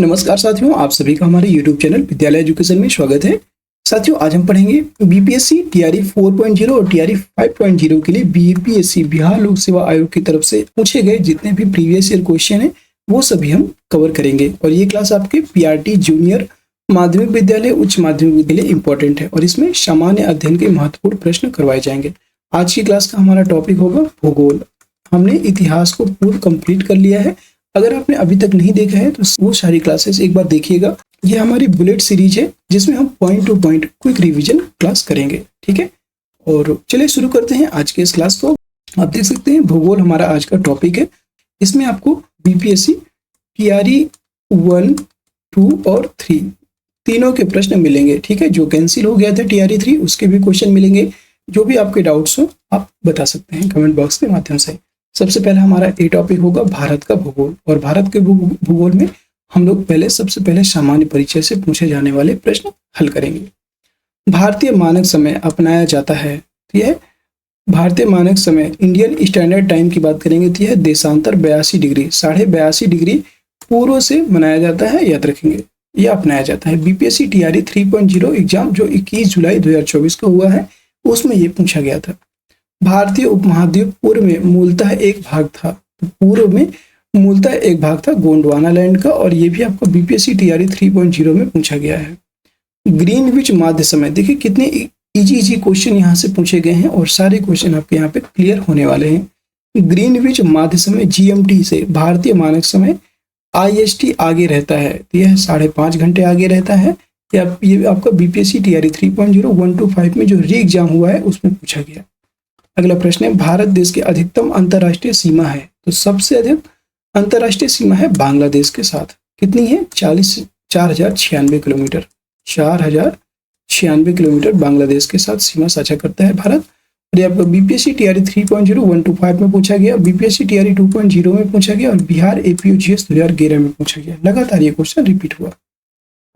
नमस्कार साथियों, आप सभी का हमारे YouTube चैनल विद्यालय एजुकेशन में स्वागत है। साथियों, आज हम पढ़ेंगे बीपीएससी टीआरई 4.0 और टीआरई 5.0 के लिए बीपीएससी बिहार लोक सेवा आयोग की तरफ से पूछे गए जितने भी प्रीवियस ईयर क्वेश्चन हैं वो सभी हम कवर करेंगे। और ये क्लास आपके पीआरटी जूनियर माध्यमिक विद्यालय, उच्च माध्यमिक विद्यालय इंपॉर्टेंट है और इसमें सामान्य अध्ययन के महत्वपूर्ण प्रश्न करवाए जाएंगे। आज की क्लास का हमारा टॉपिक होगा भूगोल। हमने इतिहास को पूर्ण कंप्लीट कर लिया है। अगर आपने अभी तक नहीं देखा है तो वो सारी क्लासेस एक बार देखिएगा। ये हमारी बुलेट सीरीज है जिसमें हम point two point quick revision class करेंगे, ठीक है। और चलिए शुरू करते हैं आज के इस क्लास को। आप देख सकते हैं भूगोल हमारा आज का टॉपिक है। इसमें आपको बीपीएससी टीआरई 1, 2 और 3 तीनों के प्रश्न मिलेंगे, ठीक है। जो कैंसिल हो गया था टीआरई 3 उसके भी क्वेश्चन मिलेंगे। जो भी आपके डाउट्स हो आप बता सकते हैं कमेंट बॉक्स के माध्यम से। सबसे पहले हमारा ए टॉपिक होगा भारत का भूगोल। और भारत के भूगोल में हम लोग सबसे पहले सामान्य परिचय से पूछे जाने वाले प्रश्न हल करेंगे। भारतीय मानक समय अपनाया जाता है तो यह भारतीय मानक समय इंडियन स्टैंडर्ड टाइम की बात करेंगे तो यह देशांतर 82 डिग्री 82.5 डिग्री पूर्व से मनाया जाता है, याद रखेंगे, यह अपनाया जाता है। बीपीएससी टीआरई 3.0 एग्जाम जो 21 जुलाई 2024 को हुआ है उसमें यह पूछा गया था। भारतीय उपमहाद्वीप पूर्व में मूलतः एक भाग था, तो पूर्व में मूलतः एक भाग था गोंडवाना लैंड का, और ये भी आपको बीपीएससी टीआरई 3.0 में पूछा गया है। ग्रीनविच माध्य समय, देखिए कितने इजी क्वेश्चन यहाँ से पूछे गए हैं और सारे क्वेश्चन आपके यहाँ पे क्लियर होने वाले हैं। ग्रीनविच माध्य समय जीएमटी से भारतीय मानक समय आईएसटी आगे रहता है, तो यह 5.5 घंटे आगे रहता है। ये आपका बीपीएससी टीआरई 3.0 1 to 5 में जो री एग्जाम हुआ है उसमें पूछा गया। अगला प्रश्न है भारत देश की अधिकतम अंतरराष्ट्रीय सीमा है, तो सबसे अधिक अंतरराष्ट्रीय सीमा है बांग्लादेश के साथ। कितनी है? 4,096 किलोमीटर। 4,096 किलोमीटर बांग्लादेश के साथ सीमा साझा करता है भारत। और ये आपका बीपीएससी टीआरई 3.0 1 to 5 में पूछा गया, बीपीएससी टीआरई 2.0 में पूछा गया और बिहार एपीयूजीएस 2011 में पूछा गया। लगातार ये क्वेश्चन रिपीट हुआ।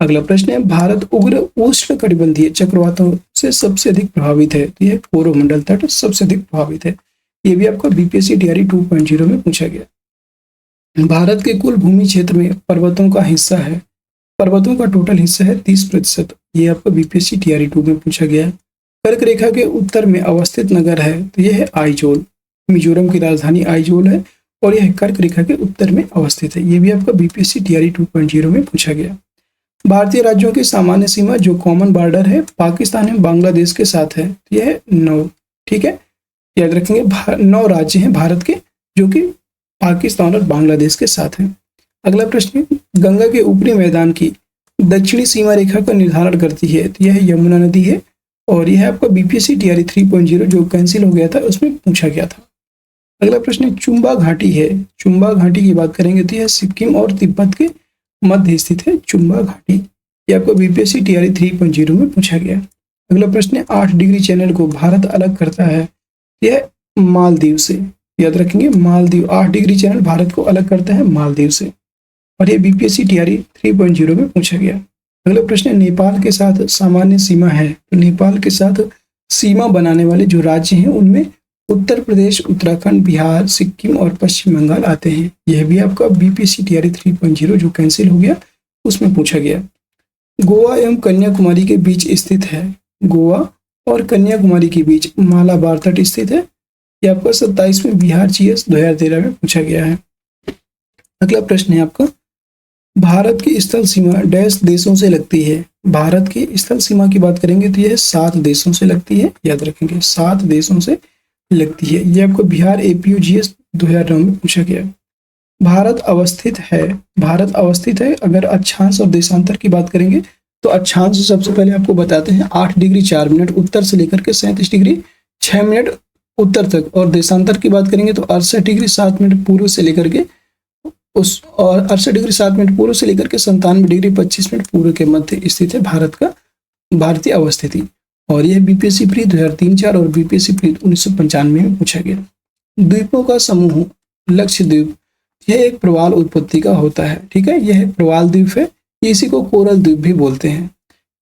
अगला प्रश्न है भारत उग्र उष्णकटिबंधीय चक्रवातों से सबसे अधिक प्रभावित है, तो यह कोरोमंडल तट सबसे अधिक प्रभावित है। ये भी आपका बीपीएससी टीआरई 2.0 में पूछा गया। भारत के कुल भूमि क्षेत्र में पर्वतों का हिस्सा है, पर्वतों का टोटल हिस्सा है 30%। ये आपका बीपीएससी टीआरई 2 में पूछा गया। कर्क रेखा के उत्तर में अवस्थित नगर है, तो यह है आइजोल। मिजोरम की राजधानी आइजोल है और यह कर्क रेखा के उत्तर में अवस्थित है। ये भी आपका बीपीएससी टीआरई 2.0 में पूछा गया। भारतीय राज्यों की सामान्य सीमा जो कॉमन बॉर्डर है पाकिस्तान एवं बांग्लादेश के साथ है, तो यह है 9, ठीक है, याद रखेंगे। 9 राज्य हैं भारत के जो कि पाकिस्तान और बांग्लादेश के साथ हैं। अगला प्रश्न है गंगा के ऊपरी मैदान की दक्षिणी सीमा रेखा का निर्धारण करती है, तो यह यमुना नदी है। और यह आपका बीपीएससी टीआरई 3.0 जो कैंसिल हो गया था उसमें पूछा गया था। अगला प्रश्न चुंबा घाटी है। चुंबा घाटी की बात करेंगे तो यह सिक्किम और तिब्बत के मध्य स्थित है चुंबा घाटी। ये आपको बीपीएससी टीआरई 3.0 में पूछा गया। अगला प्रश्न है 8 डिग्री चैनल को भारत अलग करता है, यह मालदीव से, याद रखेंगे मालदीव। 8 डिग्री चैनल भारत को अलग करता है मालदीव से और यह बीपीएससी टीआरई 3.0 में पूछा गया। अगला प्रश्न है नेपाल के साथ सामान्य सीमा है, तो नेपाल के साथ सीमा बनाने वाले जो राज्य हैं उनमें उत्तर प्रदेश, उत्तराखंड, बिहार, सिक्किम और पश्चिम बंगाल आते हैं। यह भी आपका बीपीएससी टीआरई 3.0 जो कैंसिल हो गया उसमें पूछा गया। गोवा एवं कन्याकुमारी के बीच स्थित है, गोवा और कन्याकुमारी के बीच मालाबार तट स्थित है। यह आपका 27वें बिहार जीएस 2013 में पूछा गया है। अगला प्रश्न है आपका भारत की स्थल सीमा डैश देशों से लगती है। भारत की स्थल सीमा की बात करेंगे तो यह 7 देशों से लगती है, याद रखेंगे 7 देशों से लगती है। यह आपको बिहार एपीयूजीएस 2009 में पूछा गया। भारत अवस्थित है। अगर अक्षांश और देशांतर की बात करेंगे तो अक्षांश सबसे पहले आपको बताते हैं 8 डिग्री 4 मिनट उत्तर से लेकर के 37 डिग्री 6 मिनट उत्तर तक, और देशांतर की बात करेंगे तो 68 डिग्री 7 मिनट पूर्व से लेकर के 68 डिग्री 7 मिनट पूर्व से लेकर के 97 डिग्री 25 मिनट पूर्व के मध्य स्थित है भारत का भारतीय अवस्थिति। और यह बीपीएससी प्री 2003-4 और बीपीएससी प्री 1995 में पूछा गया। द्वीपों का समूह लक्षद्वीप, यह एक प्रवाल उत्पत्ति का होता है, ठीक है, यह प्रवाल द्वीप है। इसी को कोरल द्वीप भी बोलते हैं।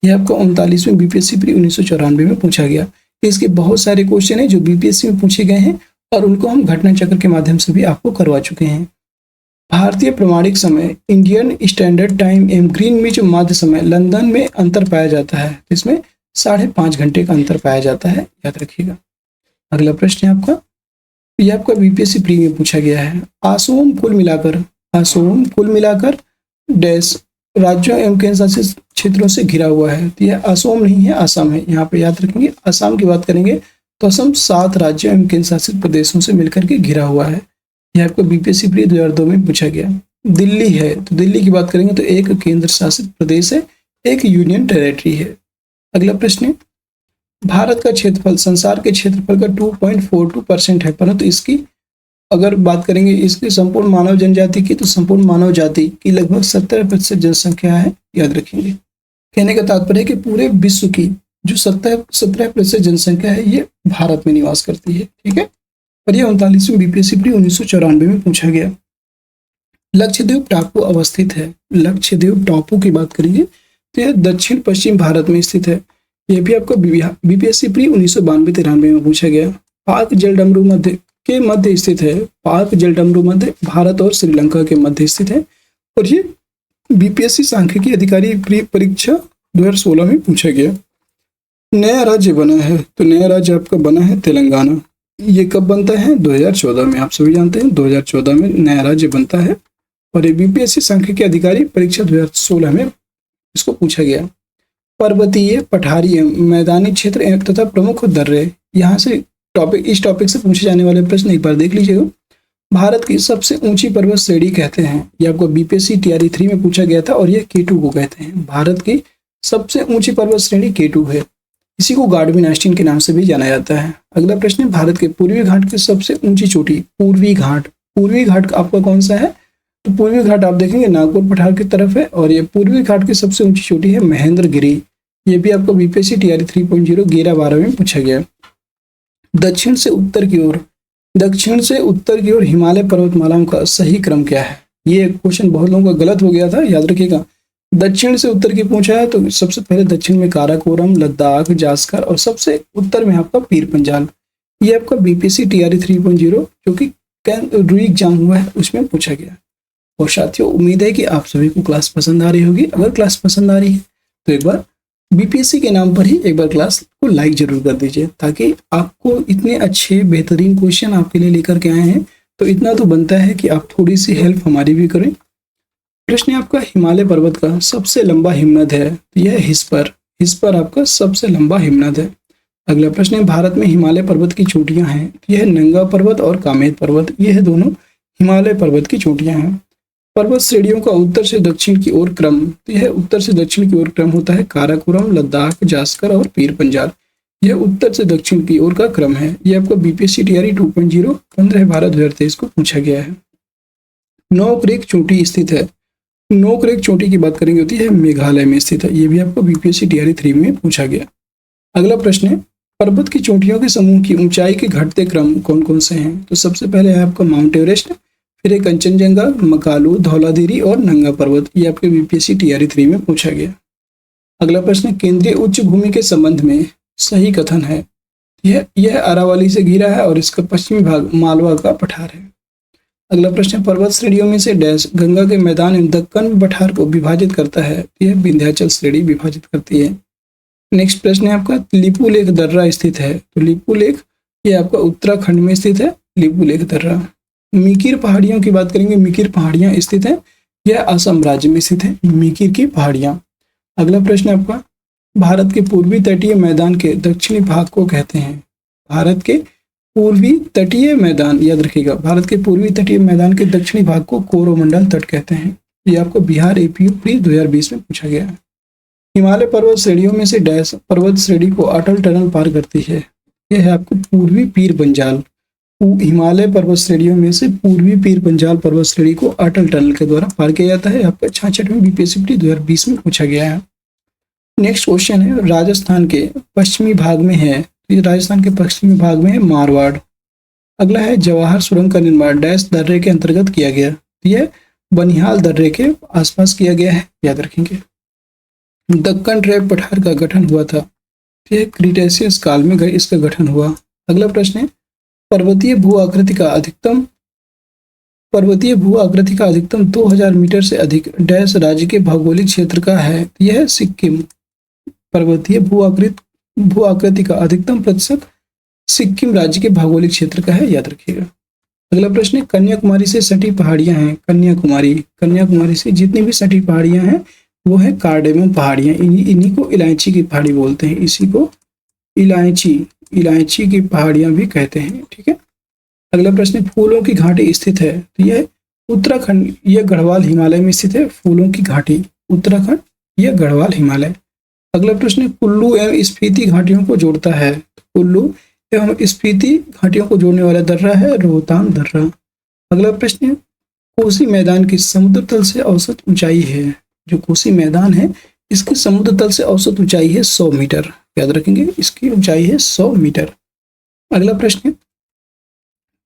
यह आपका 39वें बीपीएससी प्री 1994 में पूछा गया। इसके बहुत सारे क्वेश्चन हैं जो बीपीएससी में पूछे गए हैं और उनको हम घटना चक्र के माध्यम से भी आपको करवा चुके हैं। भारतीय प्रमाणिक समय इंडियन स्टैंडर्ड टाइम एवं ग्रीनविच मध्य समय लंदन में अंतर पाया जाता है। इसमें 5.5 घंटे का अंतर पाया जाता है, याद रखिएगा। अगला प्रश्न है आपका, ये आपका बीपीएससी प्री में पूछा गया है। असोम कुल मिलाकर डैश राज्यों एवं केंद्र शासित क्षेत्रों से घिरा हुआ है। तो यह असोम नहीं है, असम है। यहाँ पे याद रखेंगे, असम की बात करेंगे तो असम 7 राज्यों एवं केंद्र शासित प्रदेशों से मिलकर के घिरा हुआ है। यह आपको बीपीएससी प्री 2002 में पूछा गया। दिल्ली है, तो दिल्ली की बात करेंगे तो एक केंद्र शासित प्रदेश है, एक यूनियन टेरिटरी है। अगला प्रश्न है, भारत का क्षेत्रफल संसार के क्षेत्रफल का 2.42% है, परंतु इसकी अगर बात करेंगे इसकी संपूर्ण मानव जनजाति की, तो संपूर्ण मानव जाति की लगभग 17% जनसंख्या है, याद रखेंगे। कहने का तात्पर्य है कि पूरे विश्व की जो 17% जनसंख्या है ये भारत में निवास करती है, ठीक है। और ये 39वीं बीपीएससी प्री 1994 में पूछा गया। लक्षद्वीप टापू अवस्थित है। लक्षद्वीप टापू की बात करेंगे तो यह दक्षिण पश्चिम भारत में स्थित है। यह भी आपको बीपीएससी प्री 1992-93 में पूछा गया। पाक जलडमरू मध्य स्थित है। पाक जलडमरू मध्य भारत और श्रीलंका के मध्य स्थित है। और ये बीपीएससी सांख्यिकी अधिकारी परीक्षा 2016 में पूछा गया। नया राज्य बना है, तो नया राज्य आपका बना है तेलंगाना। ये कब बनता है? 2014 में। आप सभी जानते हैं 2014 में नया राज्य बनता है। और ये बीपीएससी सांख्यिकी अधिकारी परीक्षा 2016 में इसको पूछा गया। पर्वतीय, पठारी, मैदानी क्षेत्र तथा प्रमुख दर्रे, यहाँ से इस टॉपिक से पूछे जाने वाले प्रश्न एक बार देख लीजिएगा। भारत की सबसे ऊंची पर्वत श्रेणी कहते हैं, ये आपको बीपीएससी टीआरई 3 में पूछा गया था। और ये K2 को कहते हैं। भारत की सबसे ऊंची पर्वत श्रेणी K2 है। इसी को गार्डविन आइंस्टीन के नाम से भी जाना जाता है। अगला प्रश्न है, भारत के पूर्वी घाट की सबसे ऊंची चोटी। पूर्वी घाट आपका कौन सा है? तो पूर्वी घाट आप देखेंगे नागपुर पठार की तरफ है। और ये पूर्वी घाट की सबसे ऊंची चोटी है महेंद्रगिरी। ये भी आपको बीपीएससी टीआरई 3.0 11-12 में पूछा गया। दक्षिण से उत्तर की ओर हिमालय पर्वतमालाओं का सही क्रम क्या है? ये क्वेश्चन बहुत लोगों का गलत हो गया था, याद रखिएगा। दक्षिण से उत्तर की पूछा है तो सबसे पहले दक्षिण में काराकोरम, लद्दाख, जास्कर और सबसे उत्तर में आपका पीर पंजाल। ये आपका बीपीएससी टीआरई 3.0 जो कि री एग्जाम हुआ है उसमें पूछा गया। और साथियों, उम्मीद है कि आप सभी को क्लास पसंद आ रही होगी। अगर क्लास पसंद आ रही है तो एक बार बीपीएससी के नाम पर ही एक बार क्लास को लाइक जरूर कर दीजिए, ताकि आपको इतने अच्छे बेहतरीन क्वेश्चन आपके लिए लेकर के आए हैं तो इतना तो बनता है कि आप थोड़ी सी हेल्प हमारी भी करें। प्रश्न है आपका, हिमालय पर्वत का सबसे लंबा हिमनद है, तो यह हिस्पर आपका सबसे लंबा हिमनद है। अगला प्रश्न है, भारत में हिमालय पर्वत की चोटियां हैं, तो यह नंगा पर्वत और कामेत पर्वत, यह दोनों हिमालय पर्वत की चोटियां हैं। पर्वत श्रेणियों का उत्तर से दक्षिण की ओर क्रम, तो यह उत्तर से दक्षिण की ओर क्रम होता है काराकोरम, लद्दाख, जास्कर और पीर पंजाल। यह उत्तर से दक्षिण की ओर का क्रम है। यह आपको बीपीएससी टीआरई 2.0 15/12/2023 को पूछा गया है। नोकरेक चोटी स्थित है। नोकरेक चोटी की बात करेंगे होती है मेघालय में स्थित है। यह भी आपको बीपीएससी टीआरई 3 में पूछा गया। अगला प्रश्न है, पर्वत की चोटियों के समूह की ऊंचाई के घटते क्रम कौन कौन से हैं? तो सबसे पहले है आपका माउंट एवरेस्ट, फिर कंचनजंगा, मकालू, धौलाधीरी और नंगा पर्वत। ये आपके बीपीएससी टीआरई 3 में पूछा गया। अगला प्रश्न, केंद्रीय उच्च भूमि के संबंध में सही कथन है। यह अरावली से घिरा है और इसका पश्चिमी भाग मालवा का पठार है। अगला प्रश्न, पर्वत श्रेणियों में से डैश गंगा के मैदान एवं दक्कन पठार को विभाजित करता है। यह विंध्याचल श्रेणी विभाजित करती है। नेक्स्ट प्रश्न है आपका, लिपुलेख दर्रा स्थित है। तो लिपुलेख ये आपका उत्तराखंड में स्थित है, लिपुलेख दर्रा। मिकिर पहाड़ियों की बात करेंगे, मिकिर पहाड़ियां स्थित है, यह असम राज्य में स्थित है, मिकिर की पहाड़ियां। अगला प्रश्न है आपका, भारत के पूर्वी तटीय मैदान के दक्षिणी भाग को कहते हैं। भारत के पूर्वी तटीय मैदान, याद रखिएगा, भारत के पूर्वी तटीय मैदान के दक्षिणी भाग को कोरोमंडल तट कहते हैं। ये आपको बिहार एपीयू प्री 2020 में पूछा गया है। हिमालय पर्वत श्रेणियों में से डैश पर्वत श्रेणी को अटल टनल पार करती है। यह है आपको पूर्वी पीर पंजाल। हिमालय पर्वत श्रेणियों में से पूर्वी पीर पंजाल पर्वत श्रेणी को अटल टनल के द्वारा पार किया जाता है। आपका 66वें बीपीएससी प्री 2020 में पूछा गया है। नेक्स्ट क्वेश्चन है, राजस्थान के पश्चिमी भाग में है, तो ये राजस्थान के पश्चिमी भाग में है मारवाड़। अगला है, जवाहर सुरंग का निर्माण डैश दर्रे के अंतर्गत किया गया। यह बनिहाल दर्रे के आसपास किया गया है, याद रखेंगे। दक्कन ट्रैप पठार का गठन हुआ था, यह क्रीटेशियस काल में इसका गठन हुआ। अगला प्रश्न है, पर्वतीय भू आकृति का अधिकतम पर्वतीय भू आकृति का अधिकतम 2000 मीटर से अधिक डैश राज्य के भौगोलिक क्षेत्र का है? यह है सिक्किम। पर्वतीय भू आकृति का अधिकतम प्रतिशत सिक्किम राज्य के भौगोलिक क्षेत्र का है, याद रखिएगा। अगला प्रश्न है, कन्याकुमारी से सटी पहाड़ियां हैं। कन्याकुमारी से जितनी भी सटी पहाड़ियां हैं वो है कार्डेमम पहाड़ियां। इन्हीं को इलायची की पहाड़ी बोलते हैं, इसी को इलायची की पहाड़ियां भी कहते हैं, ठीक है। अगला प्रश्न, फूलों की घाटी स्थित है। तो यह उत्तराखंड, यह गढ़वाल हिमालय में स्थित है। फूलों की घाटी उत्तराखंड, यह गढ़वाल हिमालय। अगला प्रश्न, कुल्लू एवं स्पीति घाटियों को जोड़ता है। कुल्लू एवं स्पीति घाटियों को जोड़ने वाला दर्रा है रोहतांग दर्रा। अगला प्रश्न, कोसी मैदान की समुद्र तल से औसत ऊंचाई है। जो कोसी मैदान है इसकी समुद्र तल से औसत ऊंचाई है 100 मीटर, याद रखेंगे, इसकी ऊंचाई है 100 मीटर। अगला प्रश्न,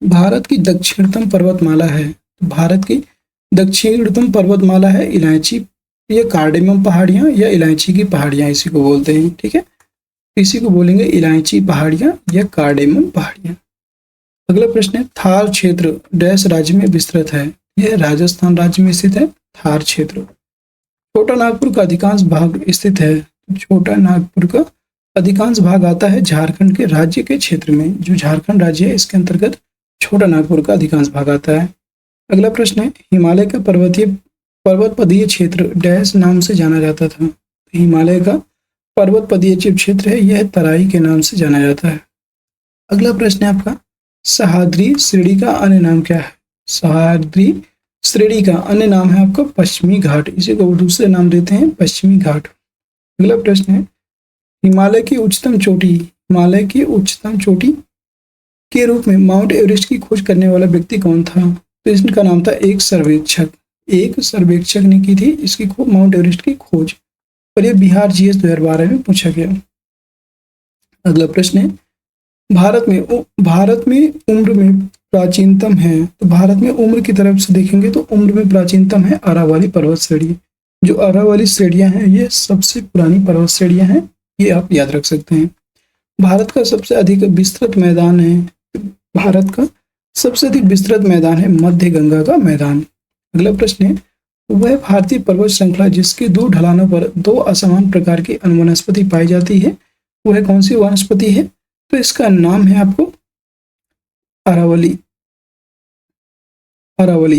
भारत की दक्षिणतम पर्वतमाला है। भारत की दक्षिणतम पर्वतमाला है इलायची, ये कार्डेमम पहाड़ियां या इलायची की पहाड़ियां इसी को बोलते हैं, ठीक है। इसी को बोलेंगे इलायची पहाड़ियां या कार्डेमम पहाड़ियां। अगला प्रश्न है, थार क्षेत्र डैश राज्य में विस्तृत है। यह राजस्थान राज्य में स्थित है, थार क्षेत्र। छोटा नागपुर का अधिकांश भाग स्थित है। छोटा नागपुर का अधिकांश भाग आता है झारखंड के राज्य के क्षेत्र में। जो झारखंड राज्य है इसके अंतर्गत छोटा नागपुर का अधिकांश भाग आता है। अगला प्रश्न है, हिमालय का पर्वतपदीय क्षेत्र डैश नाम से जाना जाता था। हिमालय का पर्वतपदीय क्षेत्र है, यह तराई के नाम से जाना जाता है। अगला प्रश्न है आपका, सह्याद्री श्रेणी का अन्य नाम क्या है। सह्याद्री श्रेणी का अन्य नाम है आपका पश्चिमी घाट, इसी को दूसरे नाम देते हैं पश्चिमी घाट। अगला प्रश्न है, हिमालय की उच्चतम चोटी के रूप में माउंट एवरेस्ट की खोज करने वाला व्यक्ति कौन था। तो इसका नाम था एक सर्वेक्षक ने की थी इसकी माउंट एवरेस्ट की खोज, और यह बिहार GS 2012 में पूछा गया। अगला प्रश्न है, भारत में उम्र में प्राचीनतम है। तो भारत में उम्र की तरफ से देखेंगे तो उम्र में प्राचीनतम है अरावली पर्वत श्रेणी। जो अरावली श्रेणियां हैं ये सबसे पुरानी पर्वत श्रेणियां हैं, ये आप याद रख सकते हैं। भारत का सबसे अधिक विस्तृत मैदान है मध्य गंगा का मैदान। अगला प्रश्न है, वह भारतीय पर्वत श्रृंखला जिसके 2 ढलानों पर 2 असमान प्रकार की वनस्पति पाई जाती है, वह कौन सी वनस्पति है। तो इसका नाम है आपको अरावली,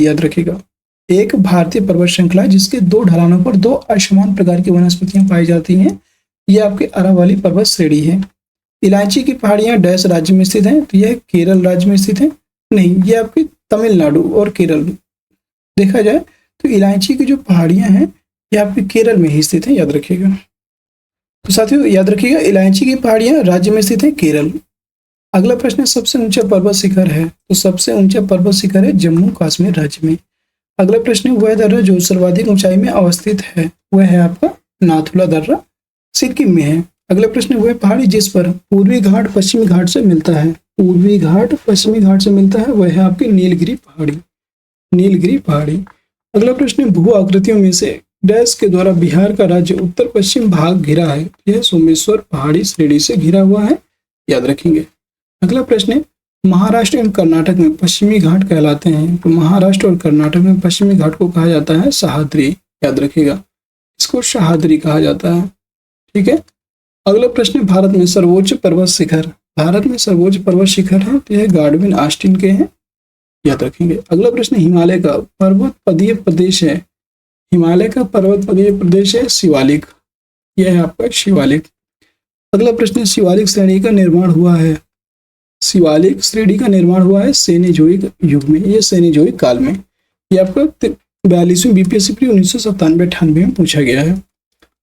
याद रखिएगा। एक भारतीय पर्वत श्रृंखला जिसके 2 ढलानों पर 2 असमान प्रकार की वनस्पतियां पाई जाती हैं, यह आपके अरावली पर्वत श्रेणी है। इलायची की पहाड़ियां डैश राज्य में स्थित हैं। तो यह केरल राज्य में स्थित है, नहीं, ये आपकी तमिलनाडु और केरल। देखा जाए तो इलायची की जो पहाड़ियां हैं ये आपके केरल में ही स्थित हैं, याद रखिएगा। तो साथियों याद रखिएगा, इलायची की पहाड़ियां राज्य में स्थित है केरल। अगला प्रश्न, सबसे ऊंचा पर्वत शिखर है। तो सबसे ऊंचा पर्वत शिखर है जम्मू कश्मीर राज्य में। अगला प्रश्न, वह दर्रा जो सर्वाधिक ऊंचाई में अवस्थित है, वह है आपका नाथुला दर्रा, सिक्किम में है। अगला प्रश्न, वह पहाड़ी जिस पर पूर्वी घाट पश्चिमी घाट से मिलता है, वह है आपकी नीलगिरी पहाड़ी। अगला प्रश्न, भू आकृतियों में से डैश के द्वारा बिहार का राज्य उत्तर पश्चिम भाग घिरा है। यह सोमेश्वर पहाड़ी श्रेणी से घिरा हुआ है, याद रखेंगे। अगला प्रश्न, महाराष्ट्र एवं कर्नाटक में पश्चिमी घाट कहलाते हैं। तो महाराष्ट्र और कर्नाटक में पश्चिमी घाट को कहा जाता है सह्याद्री, याद रखिएगा, इसको सह्याद्री कहा जाता है, ठीक है। अगला प्रश्न, भारत में सर्वोच्च पर्वत शिखर है। तो यह गार्डविन ऑस्टिन के हैं, याद रखेंगे। अगला प्रश्न, हिमालय का पर्वतपदीय प्रदेश है शिवालिक, यह है आपका शिवालिक। अगला प्रश्न, शिवालिक श्रेणी का निर्माण हुआ है सेनेजोइक युग में, ये सेनेजोइक काल में। ये आपका 42वीं BPSC प्री 1997-98 में पूछा गया है।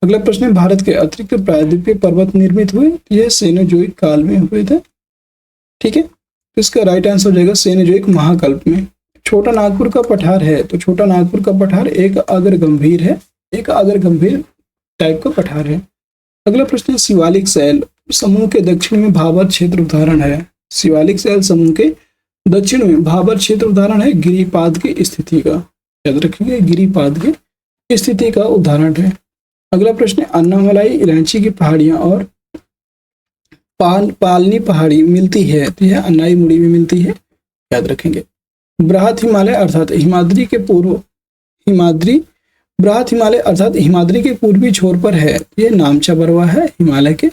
अगला प्रश्न, भारत के अतिरिक्त प्रायद्वीपीय पर्वत निर्मित हुए, यह सेनेजोइक काल में हुए थे, ठीक है। तो इसका राइट आंसर हो जाएगा सेनेजोइक महाकल्प में। छोटा नागपुर का पठार है। तो छोटा नागपुर का पठार एक अगर गंभीर टाइप का पठार है। अगला प्रश्न, शिवालिक शैल समूह के दक्षिण में भाबर क्षेत्र उदाहरण है। शिवालिक शैल समूह के दक्षिण में भाबर क्षेत्र उदाहरण है गिरिपाद की स्थिति का, याद रखेंगे, गिरिपाद की स्थिति का उदाहरण है। अगला प्रश्न, अन्नामलाई इलायची की पहाड़ियां और पालनी पहाड़ी मिलती है। तो यह अन्नाई मुड़ी में मिलती है, याद रखेंगे। बृहत हिमालय अर्थात हिमाद्री के पूर्व हिमाद्री बृहत हिमालय अर्थात हिमाद्री के पूर्वी छोर पर है। ये नामचा बरवा है हिमालय के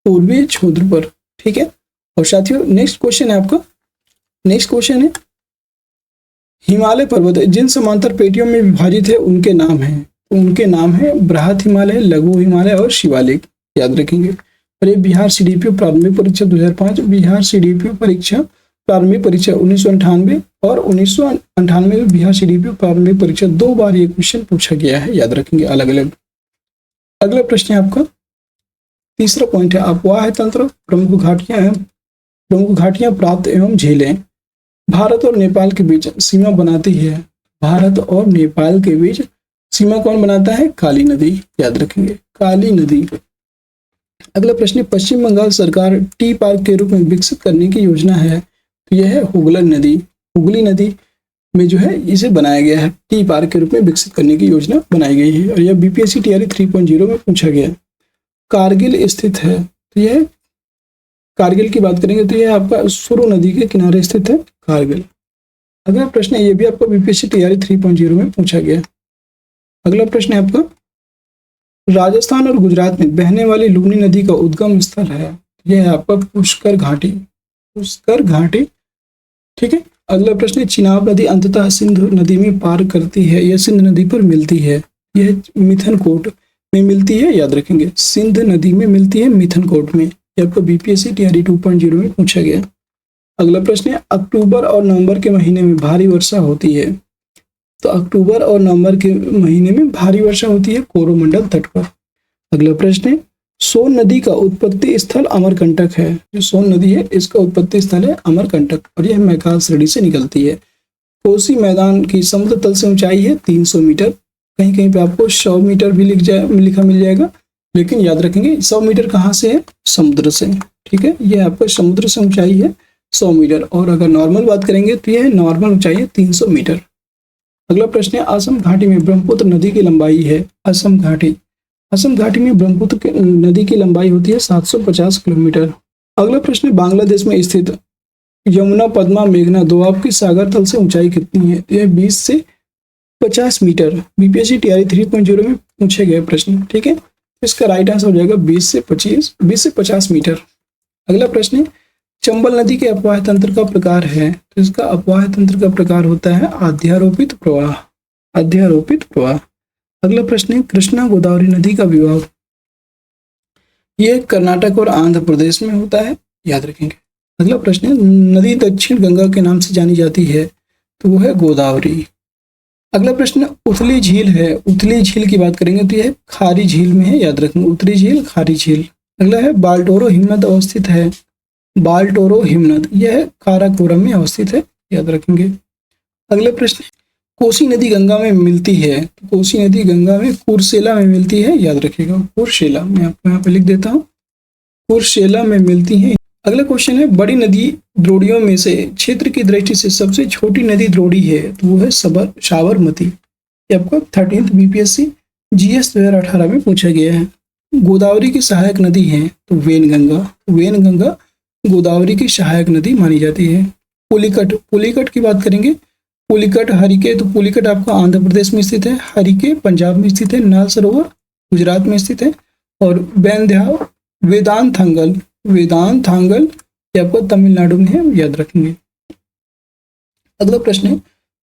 पूर्वी छोर पर, ठीक है। और साथियों नेक्स्ट क्वेश्चन है आपका, नेक्स्ट क्वेश्चन है हिमालय पर्वत जिन समांतर पेटियों में विभाजित है उनके नाम हैं। उनके नाम है बृहत हिमालय, लघु हिमालय और शिवालिक, याद रखेंगे। और ये बिहार सीडीपीओ प्रारंभिक परीक्षा 2005, बिहार सीडीपीओ परीक्षा प्रारंभिक परीक्षा 1998 और 1998 में बिहार सीडीपीओ प्रारंभिक परीक्षा 2 बार ये क्वेश्चन पूछा गया है, याद रखेंगे अलग अलग। अगला प्रश्न है आपका, तीसरा पॉइंट है अपवाह तंत्र, प्रमुख घाटियां प्राप्त एवं झीलें भारत और नेपाल के बीच सीमा बनाती है। भारत और नेपाल के बीच सीमा कौन बनाता है? काली नदी, याद रखेंगे काली नदी। अगला प्रश्न, पश्चिम बंगाल सरकार टी पार्क के रूप में विकसित करने की योजना है, तो यह है हुगलन नदी। हुगली नदी में जो है इसे बनाया गया है, टी पार्क के रूप में विकसित करने की योजना बनाई गई है। और यह बीपीएससी टीआरई 3.0 में पूछा गया। कारगिल स्थित है, तो यह कारगिल की बात करेंगे तो यह आपका सुरु नदी के किनारे स्थित है कारगिल। अगला प्रश्न ये भी आपका बीपीएससी टीआरई 3.0 में पूछा गया। अगला प्रश्न है आपका, राजस्थान और गुजरात में बहने वाली लुनी नदी का उद्गम स्थल है, यह है आपका पुष्कर घाटी, पुष्कर घाटी, ठीक है। अगला प्रश्न है, चिनाब नदी अंततः सिंधु नदी में पार करती है, यह सिंध नदी पर मिलती है, यह मिथनकोट में मिलती है, याद रखेंगे सिंध नदी में मिलती है मिथनकोट में। यह आपको बीपीएससी टीआरई 2.0 में पूछा गया। अगला प्रश्न है, अक्टूबर और नवंबर के महीने में भारी वर्षा होती है, तो अक्टूबर और नवंबर के महीने में भारी वर्षा होती है कोरोमंडल तट पर। अगला प्रश्न है, सोन नदी का उत्पत्ति स्थल अमरकंटक है। जो सोन नदी है इसका उत्पत्ति स्थल है अमरकंटक और यह मैकाल श्रेणी से निकलती है। कोसी मैदान की समुद्र तल से ऊंचाई है 300 मीटर। कहीं कहीं पे आपको 100 मीटर भी लिखा मिल जाएगा, लेकिन याद रखेंगे 100 मीटर कहाँ से है? समुद्र से, ठीक है। यह आपका समुद्र से ऊंचाई है 100 मीटर और अगर नॉर्मल बात करेंगे तो यह नॉर्मल ऊंचाई है 300 मीटर। अगला प्रश्न है, असम घाटी में ब्रह्मपुत्र नदी की लंबाई है। असम घाटी में ब्रह्मपुत्र नदी की लंबाई होती है 750 किलोमीटर। अगला प्रश्न है, बांग्लादेश में स्थित यमुना पद्मा मेघना दोआब की सागर तल से ऊंचाई कितनी है? यह 20 से 50 मीटर। बीपीएससी टीआरई 3.0 में पूछे गए प्रश्न, ठीक है। इसका राइट आंसर हो जाएगा 20 से 50 मीटर। अगला प्रश्न है, चंबल नदी के अपवाह तंत्र का प्रकार है, तो इसका अपवाह तंत्र का प्रकार होता है अध्यारोपित प्रवाह, अध्यारोपित प्रवाह। अगला प्रश्न है, कृष्णा गोदावरी नदी का विवाह, यह कर्नाटक और आंध्र प्रदेश में होता है, याद रखेंगे। अगला प्रश्न है, नदी दक्षिण गंगा के नाम से जानी जाती है, तो वो है गोदावरी। अगला प्रश्न उथली झील है। उथली झील की बात करेंगे तो यह खारी झील में है, याद रखेंगे उथली झील खारी झील। अगला है, बाल्टोरो हिमनद अवस्थित है। बाल्टोरो हिमनद यह काराकोरम में अवस्थित है, याद रखेंगे। अगला प्रश्न, कोसी नदी गंगा में मिलती है, तो कोसी नदी गंगा में कुर्सेला में मिलती है, याद रखिएगा कुर्सेला। मैं आपको यहाँ पे लिख देता हूँ, कुर्सेला में मिलती है। अगला क्वेश्चन है, बड़ी नदी द्रोणियों में से क्षेत्र की दृष्टि से सबसे छोटी नदी द्रोणी है, तो वो है साबरमती। ये आपको 13th बीपीएससी जीएस 2018 में पूछा गया है। गोदावरी की सहायक नदी है, तो वेनगंगा गोदावरी की सहायक नदी मानी जाती है। पुलिकट की बात करेंगे, पुलिकट हरिके, तो पुलिकट आपका आंध्र प्रदेश में स्थित है, हरिके पंजाब में स्थित है, नाल सरोवर गुजरात में स्थित है और वेदांथांगल ये आपको तमिलनाडु में है, याद रखेंगे। अगला प्रश्न है,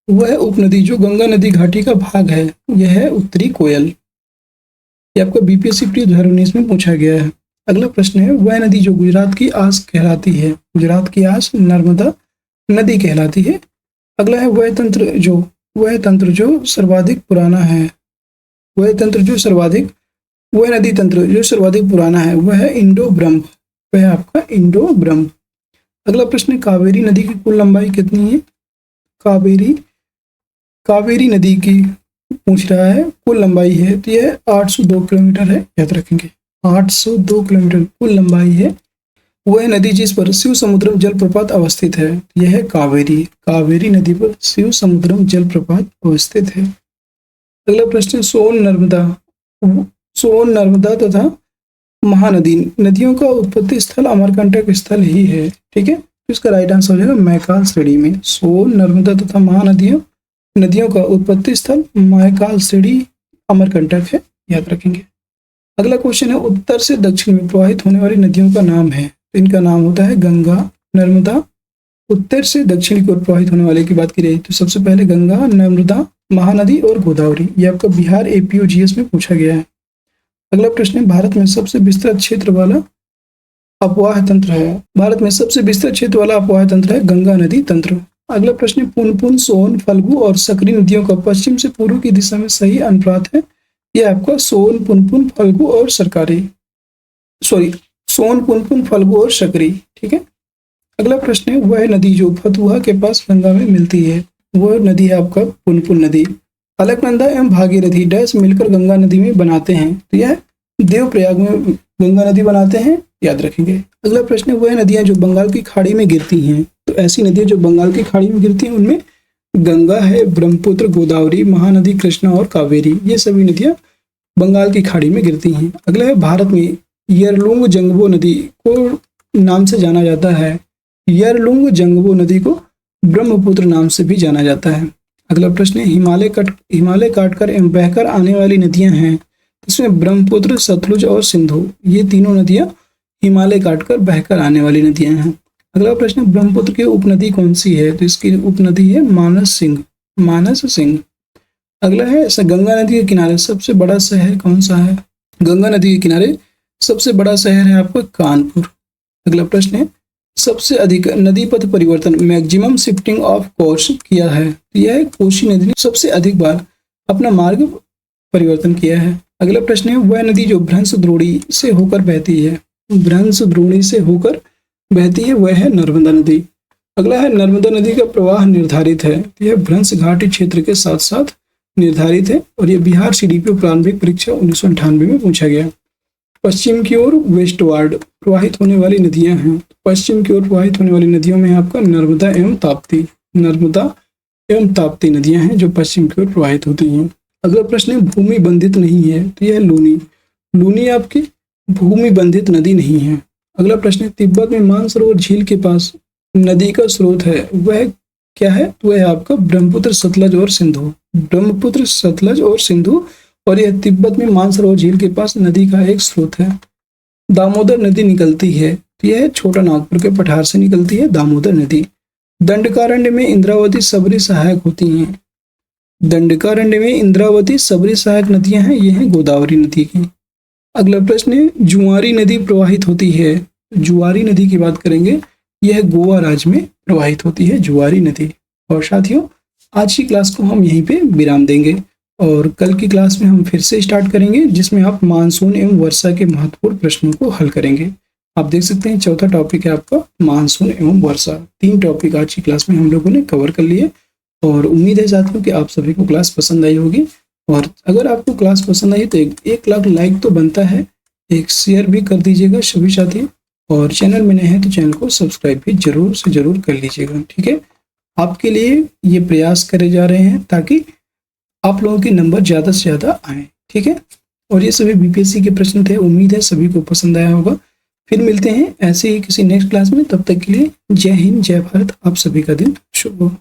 वह है उपनदी जो गंगा नदी घाटी का भाग है, यह है उत्तरी कोयल। ये आपका बीपीएससी प्री 2019 में पूछा गया है। अगला प्रश्न है, वह नदी जो गुजरात की आस कहलाती है, गुजरात की आस नर्मदा नदी कहलाती है। अगला है, वह तंत्र जो सर्वाधिक पुराना है, वह नदी तंत्र जो सर्वाधिक पुराना है वह है इंडो ब्रह्म, वह आपका इंडो ब्रह्म। अगला प्रश्न, कावेरी नदी की कुल लंबाई कितनी है? कावेरी नदी की पूछ रहा है, कुल लंबाई है तो यह 802 किलोमीटर है, याद रखेंगे 802 किलोमीटर कुल लंबाई है। वह नदी जिस पर शिव समुद्रम जलप्रपात अवस्थित है, यह है कावेरी नदी पर शिव समुद्रम जलप्रपात अवस्थित है। अगला प्रश्न, सोन नर्मदा तथा महानदी नदियों का उत्पत्ति स्थल अमरकंटक स्थल ही है, ठीक है। तो इसका राइट आंसर हो जाएगा मैकाल श्रेणी में। सोन, नर्मदा तथा नदियों का उत्पत्ति स्थल मैकाल श्रेणी अमरकंटक है, याद रखेंगे। अगला क्वेश्चन है उत्तर से दक्षिण में प्रवाहित होने वाली नदियों का नाम है। तो इनका नाम होता है गंगा, नर्मदा। उत्तर से दक्षिण की ओर प्रवाहित होने वाले की बात की जाए तो सबसे पहले गंगा, नर्मदा, महानदी और गोदावरी। ये आपका बिहार एपीओ जीएस में पूछा गया है। अगला प्रश्न है भारत में सबसे विस्तृत क्षेत्र वाला अपवाह तंत्र है। भारत में सबसे विस्तृत क्षेत्र वाला अपवाह तंत्र है गंगा नदी तंत्र। अगला प्रश्न है पुनपुन, सोन, फल्गु और सकरी नदियों का पश्चिम से पूर्व की दिशा में सही अनुपात है। यह आपका सोन, पुनपुन, फल्गु और सोन, पुनपुन, फल्गु और सकरी। ठीक है। अगला प्रश्न है वह नदी जो फतुहा के पास गंगा में मिलती है। वह नदी है आपका पुनपुन नदी। अलकनंदा एवं भागीरथी डैश मिलकर गंगा नदी में बनाते हैं। तो यह देवप्रयाग में गंगा नदी बनाते हैं, याद रखेंगे। अगला प्रश्न है वह नदियां जो बंगाल की खाड़ी में गिरती हैं। तो ऐसी नदियां जो बंगाल की खाड़ी में गिरती हैं उनमें गंगा है, ब्रह्मपुत्र, गोदावरी, महानदी, कृष्णा और कावेरी। ये सभी नदियां बंगाल की खाड़ी में गिरती हैं। अगला है भारत में यरलुंग जंगबो नदी को नाम से जाना जाता है। यरलुंग जंगबो नदी को ब्रह्मपुत्र नाम से भी जाना जाता है। अगला प्रश्न है हिमालय काटकर एवं बहकर आने वाली नदियां हैं। इसमें ब्रह्मपुत्र, सतलुज और सिंधु, ये तीनों नदियां हिमालय काटकर बहकर आने वाली नदियां हैं। अगला प्रश्न ब्रह्मपुत्र की उपनदी कौन सी है। तो इसकी उपनदी है मानस सिंह। अगला है गंगा नदी के किनारे सबसे बड़ा शहर कौन सा है। गंगा नदी के किनारे सबसे बड़ा शहर है आपका कानपुर। अगला प्रश्न है सबसे अधिक नदी पथ परिवर्तन मैक्सिमम शिफ्टिंग ऑफ कोर्स किया है। यह कोसी नदी ने सबसे अधिक बार अपना मार्ग परिवर्तन किया है। अगला प्रश्न है वह नदी जो भ्रंश द्रोणी से होकर बहती है। भ्रंश द्रोणी से होकर बहती है वह है नर्मदा नदी। अगला है नर्मदा नदी का प्रवाह निर्धारित है। यह भ्रंश घाटी क्षेत्र के साथ साथ निर्धारित है और यह बिहार सीडीपीओ प्रारंभिक परीक्षा 1998 में पूछा गया। पश्चिम की ओर वेस्टवार्ड प्रवाहित होने वाली नदियां हैं। पश्चिम की ओर प्रवाहित होने वाली नदियों में आपका नर्मदा एवं ताप्ती नदियां हैं जो पश्चिम की ओर प्रवाहित होती हैं। अगला प्रश्न है भूमि बंधित नहीं है। तो यह लूनी आपकी भूमि बंधित नदी नहीं है। अगला प्रश्न है तिब्बत में मानसरोवर झील के पास नदी का स्रोत है, वह क्या है। तो वह आपका ब्रह्मपुत्र, सतलज और सिंधु और यह तिब्बत में मानसरोवर झील के पास नदी का एक स्रोत है। दामोदर नदी निकलती है। तो यह छोटा नागपुर के पठार से निकलती है दामोदर नदी। दंडकारण्य में इंद्रावती, सबरी सहायक होती हैं। दंडकारण्य में इंद्रावती, सबरी सहायक नदियां हैं, ये हैं गोदावरी नदी की। अगला प्रश्न है जुआरी नदी प्रवाहित होती है। जुआरी नदी की बात करेंगे, यह गोवा राज्य में प्रवाहित होती है जुआरी नदी। और साथियों आज की क्लास को हम यहीं पे विराम देंगे और कल की क्लास में हम फिर से स्टार्ट करेंगे जिसमें आप मानसून एवं वर्षा के महत्वपूर्ण प्रश्नों को हल करेंगे। आप देख सकते हैं चौथा टॉपिक है आपका मानसून एवं वर्षा। 3 टॉपिक आज की क्लास में हम लोगों ने कवर कर लिए और उम्मीद है साथियों कि आप सभी को क्लास पसंद आई होगी। और अगर आपको क्लास पसंद आई तो 1 लाख लाइक तो बनता है, एक शेयर भी कर दीजिएगा सभी साथी, और चैनल में नए हैं तो चैनल को सब्सक्राइब भी जरूर से जरूर कर लीजिएगा। ठीक है, आपके लिए ये प्रयास करे जा रहे हैं ताकि आप लोगों के नंबर ज़्यादा से ज़्यादा आए। ठीक है, और ये सभी बीपीएससी के प्रश्न थे, उम्मीद है सभी को पसंद आया होगा। फिर मिलते हैं ऐसे ही किसी नेक्स्ट क्लास में, तब तक के लिए जय हिंद, जय भारत। आप सभी का दिन शुभ हो।